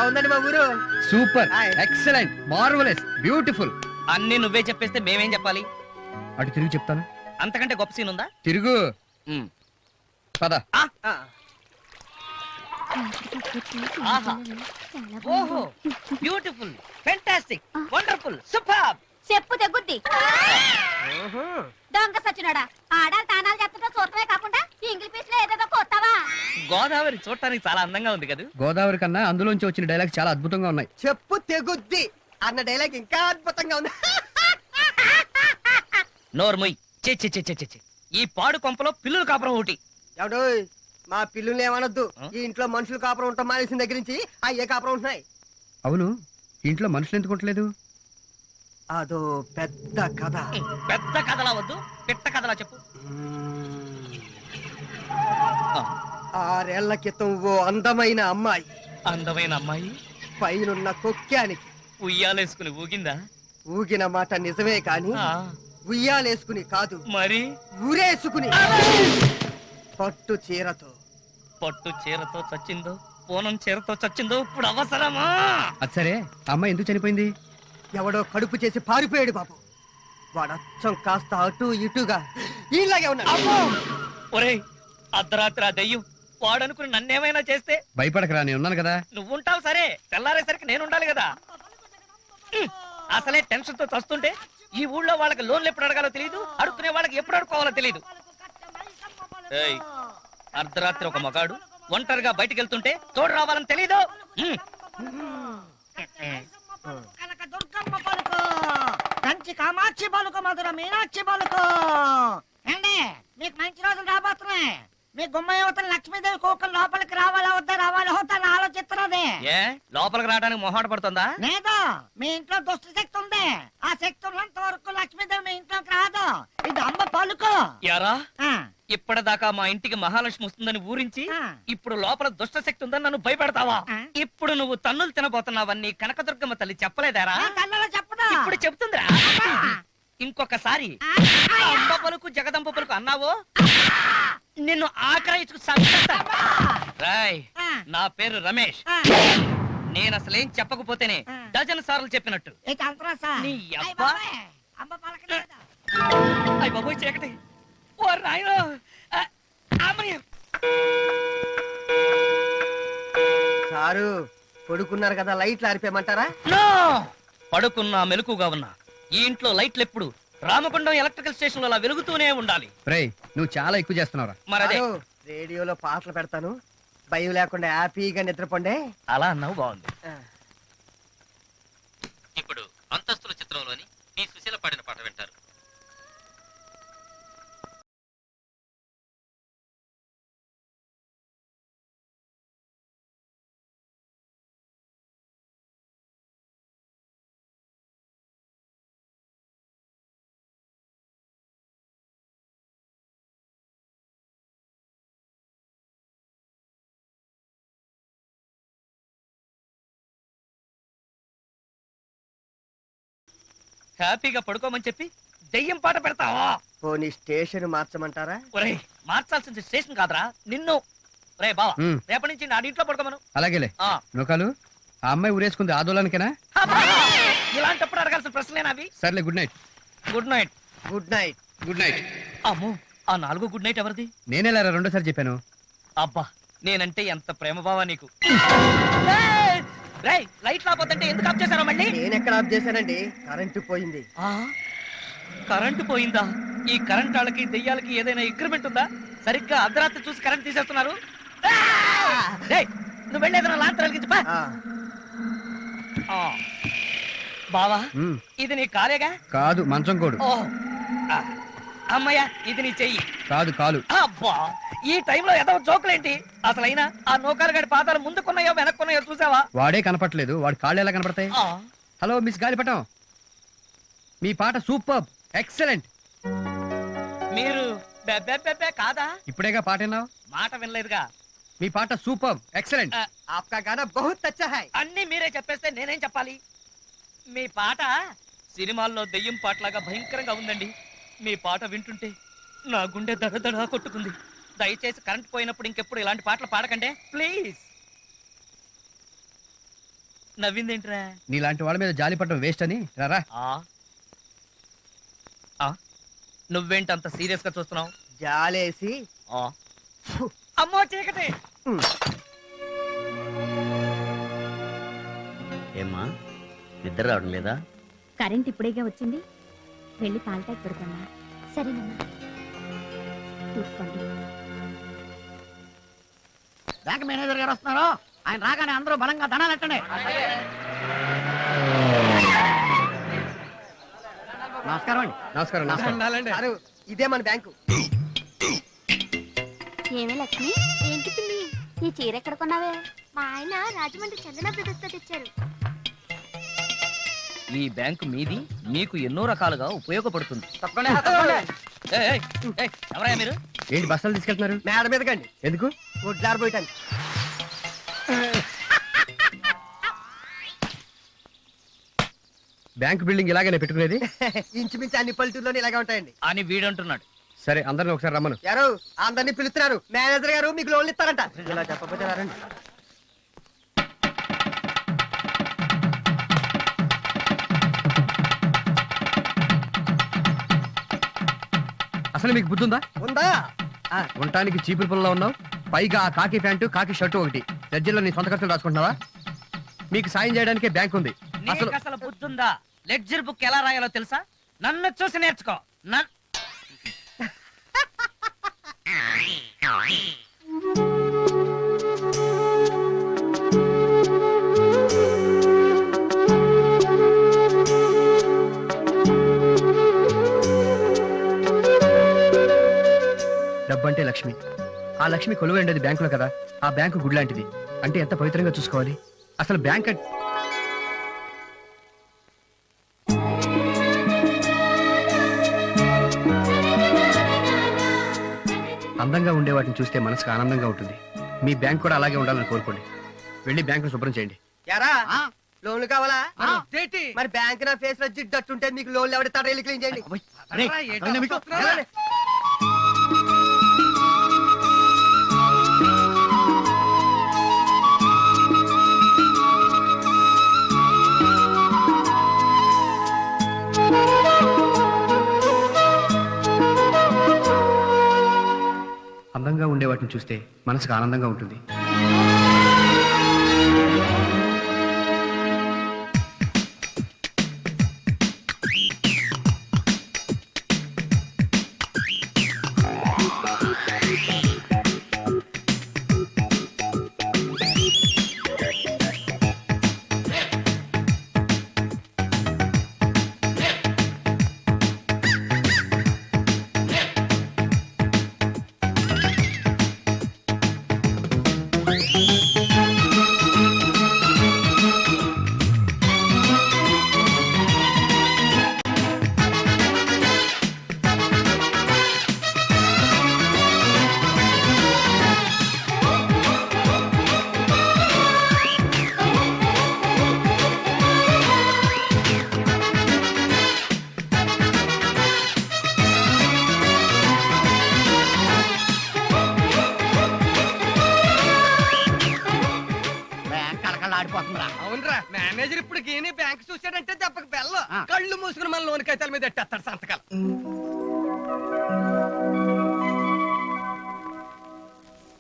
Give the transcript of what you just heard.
ఎలా ఉందండి మా ఊరు? Super, excellent, marvellous, beautiful. అన్ని నువ్వే చెప్పేస్తే మేమేం చెప్పాలి? అటు తిరిగి చెప్తాను. అంతకంటే గొప్ప సీన్ ఉందా? తిరుగు పద. ఆహా, ఓహో, బ్యూటిఫుల్, ఫెంటాస్టిక్, వండర్ఫుల్, సూపర్. చెప్పు తెగుద్ది దొంగ సచ్చినాడా. ఆడాలి తానాలు చేస్తుంటే చూడటమే కాకుండా ఇంగ్లీష్ పీస్ లో ఏదేదో కొత్తావా? గోదావరి చూడటానికి చాలా అందంగా ఉంది కదా. గోదావరి కన్నా అందులోంచి వచ్చిన డైలాగ్ చాలా అద్భుతంగా ఉన్నాయి. చెప్పు తెగుద్ది అన్న డైలాగ్ ఇంకా అద్భుతంగా ఉంది. నోర్ముయ్. ఈ పాడు కొంపలో పిల్లులు కాపురం ఒకటి. ఎవడో మా పిల్లుల్ని ఏమనొద్దు. ఈ ఇంట్లో మనుషులు కాపురం ఉంటాం మానేసిన దగ్గర నుంచి అయ్యే కాపురం ఉంటున్నాయి. అవును, ఇంట్లో మనుషులు ఎందుకు ఉండలేదు? అదో పెద్ద కథ. పెద్ద కథలా వద్దు, పిట్ట కథలా చెప్పు. 6 ఏళ్ల క్రితం ఓ అందమైన అమ్మాయి, అందమైన అమ్మాయి పైనున్న కొక్కానికి ఉయ్యాలేసుకుని ఊగిందా? ఊగిన మాట నిజమే కాని ఉయ్యాలేసుకుని కాదు, మరి ఊరేసుకుని పట్టు చీరతో. పట్టు చీరతో చచ్చిందో పూనం చీరతో చచ్చిందో ఇప్పుడు అవసరమా? అది సరే, అమ్మాయి ఎందుకు చనిపోయింది? ఎవడో కడుపు చేసి పారిపోయాడు బాబు. వాడచ్చం కాస్త అటు ఇటుగా ఇలాగే ఉన్నాడు. ఒరేయ్, అర్ధరాత్రి ఆ దెయ్యం వాడనుకుని నన్నేమైనా చేస్తే? భయపడకరా, నేను ఉన్నాను కదా. నువ్వుంటావు సరే, తెల్లారేసరికి నేను ఉండాలి కదా. అసలే టెన్షన్ తో చస్తుంటే ఈ ఊళ్ళో వాళ్ళకి లోన్లు ఎప్పుడు అడగాలో తెలియదు, అడుక్కునే వాళ్ళకి ఎప్పుడు అడుకోవాలో తెలియదు. అర్ధరాత్రి ఒక మగాడు ఒంటరిగా బయటికి వెళ్తుంటే తోడు రావాలని తెలీదు. కనక దుర్గమ్మ పలుకు, కంచి కామాక్షి పలుకు, మధుర మీనాక్షి పలుకు. ఏండి, మీకు మంచి రోజులు రాబోతున్నాయి. మీ గుమ్మ యువతలు లక్ష్మీదేవి కోకలు లోపలికి రావాలా వద్దా అని ఆలోచిస్తున్నది. ఏ లోపలికి రావడానికి మొహాట పడుతుందా? లేదు, మీ ఇంట్లో దుష్ట శక్తి ఉంది. ఆ శక్తి ఉన్నంత వరకు లక్ష్మీదేవి మీ ఇంట్లోకి రాదు. ఇది అమ్మ పలుకు. యారా, ఇప్పటిదాకా మా ఇంటికి మహాలక్ష్మి వస్తుందని ఊరించి ఇప్పుడు లోపల దుష్ట శక్తి ఉందని నన్ను భయపెడతావా? ఇప్పుడు నువ్వు తన్నులు తినబోతున్నావన్నీ కనకదుర్గమ్మ తల్లి చెప్పలేదారా? చెప్పదా? ఇప్పుడు చెప్తుందిరా. ఇంకొకసారి అమ్మ పలుకు జగదంబ పలుకు అన్నావో నిన్ను ఆక్రయించుకు సంపేస్తా. రాయ్, నా పేరు రమేష్. నేను అసలేం చెప్పకపోతేనే డజన్ సార్లు చెప్పినట్టు. నీ అబ్బా అయ్య బాబోయ్ చీకటి. ఓ రాయో, సారు పడుకున్నారు కదా, లైట్లు ఆరిపోయమంటారా? పడుకున్నా మెలకుగా ఉన్నా ఈ ఇంట్లో లైట్లు ఎప్పుడు రామగుండం ఎలక్ట్రికల్ స్టేషన్ లో వెలుగుతూనే ఉండాలి. రేయ్, నువ్వు చాలా ఎక్కువ చేస్తున్నావురా. మరదే రేడియోలో పాటలు పెడతాను, భయం లేకుండా హ్యాపీగా నిద్రపోండి. అలా అన్నావు, బాగుంది. ఇప్పుడు అంతస్తుల చిత్రంలోని మీ సుశీల పాడిన పాట వింటారు. హ్యాపీగా పడుకోమని చెప్పి దెయ్యం పాట పెడతావా? పోనీ స్టేషన్ మార్చమంటారా? ఒరేయ్, మార్చాల్సింది స్టేషన్ కాదురా నిన్ను. రే బావా, రేపటి నుంచి నా ఇంట్లో పడుకోమను. అలాగేలే. నూకాలు, ఆ అమ్మాయి ఊరేసుకుంది ఆదోళనకేనా? ఇలాంటప్పుడు అడగాల్సిన ప్రశ్నలేనా అవి? సర్లే, good night. Good night. Good night. Good night. అమ్మో, ఆ 4వ గుడ్ నైట్ ఎవరిది? నేనేలా రెండోసారి చెప్పాను. అబ్బా, నేనంటే ఎంత ప్రేమ బావా నీకు. రేయ్, లైట్ రాపోతుంటే ఎందుకు ఆఫ్ చేశారో మళ్ళీ? నేను ఎక్కడ ఆఫ్ చేశానండి, కరెంటు పోయింది. కరెంటు పోయిందా? ఈ కరెంట్ వాళ్ళకి దెయ్యాలకి ఏదైనా అగ్రిమెంట్ ఉందా? సరిగ్గా అర్ధరాత్రి చూసి కరెంట్ తీసేస్తున్నారు. నువ్వు వెళ్ళేదన్నా లాంతర్ వెలిగించు. బావా, ఇది నీ కాలేగా? కాదు, మంచం కోడు. అమ్మయ్యా, ఇది నీ చెయ్యి. కాదు, కాలు. అబ్బా, ఈ టైంలో ఏదో జోకులేంటి? అసలైనా ఆ నూకాలు గడి పాదాలు ముందుకున్నాయో వెనక్కున్నాయో చూసావా? వాడే కనపట్లేదు, వాడి కాళ్ళు ఎలా కనపడతాయి? హలో మిస్ గాలిపటం, మీ పాట సూపర్, ఎక్సలెంట్. మీరు కాదా? ఇప్పుడేగా పాట విన్నావు? మాట వినలేదుగా. మీ పాట సూపర్, ఎక్సలెంట్. ఆప్కా గానా బహుత్ అచ్చా హై. అన్ని మీరే చెప్పేస్తే నేనేం చెప్పాలి? మీ పాట సినిమాల్లో దెయ్యం పాటలాగా భయంకరంగా ఉందండి. మీ పాట వింటుంటే నా గుండె దడదడా కొట్టుకుంది. దయచేసి కరెంట్ పోయినప్పుడు ఇంకెప్పుడు ఇలాంటి పాటలు పాడకండి ప్లీజ్. నవ్విందేంట్రా? నీలాంటి వాళ్ళ మీద జాలి పడడం వేస్ట్ అని రారా. నువ్వేంటి అంత సీరియస్ గా చూస్తున్నావు? జాలేసి అమ్మో చీకటి. ఏమ్మా నిద్ర రావడం లేదా? కరెంట్ ఇప్పుడేగా వచ్చింది, వెళ్ళి పాలటాకి పెడుతున్నా. సరేనమ్మా, తీసుకోండి. బ్యాంక్ మేనేజర్ గారు వస్తున్నారు. ఆయన రాగానే అందరూ బలంగా దండాలెట్టండి. నమస్కారం అండి. నమస్కారం. నమస్కారం. సారు, ఇదే మన బ్యాంకు. ఏమే లక్ష్మి, ఏంటి పిల్లి ఈ చీర ఎక్కడ కొన్నావే? మా ఆయన రాజమండ్రి చందన బ్రదర్స్ తో తెచ్చారు. ఈ బ్యాంకు మీది, మీకు ఎన్నో రకాలుగా ఉపయోగపడుతుంది. ఎవరయ్యా మీరు? ఏంటి బస్తాలు తీసుకెళ్తున్నారు? మేడ మీదకండి. ఎందుకు? ఒడ్లారిపోయటానికి. బ్యాంక్ బిల్డింగ్ ఇలాగనే పెట్టుకునేది? ఇంచుమించు అన్ని పల్లెటూరులోనే ఇలాగే ఉంటాయండి. అని వీడంటున్నాడు. సరే అందరిని ఒకసారి రమ్మను. యారు అందరినీ పిలుస్తున్నారు. మేనేజర్ గారు మీకు లోన్లు ఇస్తారంట. ఇలా చెప్పకపోతే రండి. అసలు మీకు బుద్ధి ఉందా? ఉందా? ఉండటానికి చీపురు పుల్లలో ఉన్నావు, పైగా ఆ కాకి ప్యాంటు కాకి షర్టు ఒకటి. జడ్జిలో నీ సొంత ఖర్చులు రాసుకుంటున్నావా? మీకు సాయం చేయడానికే బ్యాంక్ ఉంది. అసలు నీకు అసలు బుద్ధుందా? లెడ్జర్ బుక్ ఎలా రాయాలో తెలుసా? నన్ను చూసి నేర్చుకో. డబ్బంటే లక్ష్మి. ఆ లక్ష్మి కొలువై ఉండేది బ్యాంకులో కదా. ఆ బ్యాంకు గుడి లాంటిది. అంటే ఎంత పవిత్రంగా చూసుకోవాలి. అసలు బ్యాంక్ అందంగా ఉండే వాటిని చూస్తే మనసుకు ఆనందంగా ఉంటుంది. మీ బ్యాంక్ కూడా అలాగే ఉండాలని కోరుకోండి. వెళ్ళి బ్యాంకును శుభ్రం చేయండి. యారా లోన్లు కావాలా? మరి బ్యాంక్ నా ఫేస్ లో జిడ్డట్టుంటే మీకు లోన్లు ఎవరిస్తారో వెళ్ళి క్లీన్ చేయండి. వెళ్ళండి. అందంగా ఉండే వాటిని చూస్తే మనసుకు ఆనందంగా ఉంటుంది. అవునరా, మేనేజర్ ఇప్పుడు బ్యాంక్ చూసాడంటే దెబ్బకి బెల్ల కళ్ళు మూసుకుని మన లోన్ కైతాల మీద ఎట్టేస్తాడు సంతకాలు.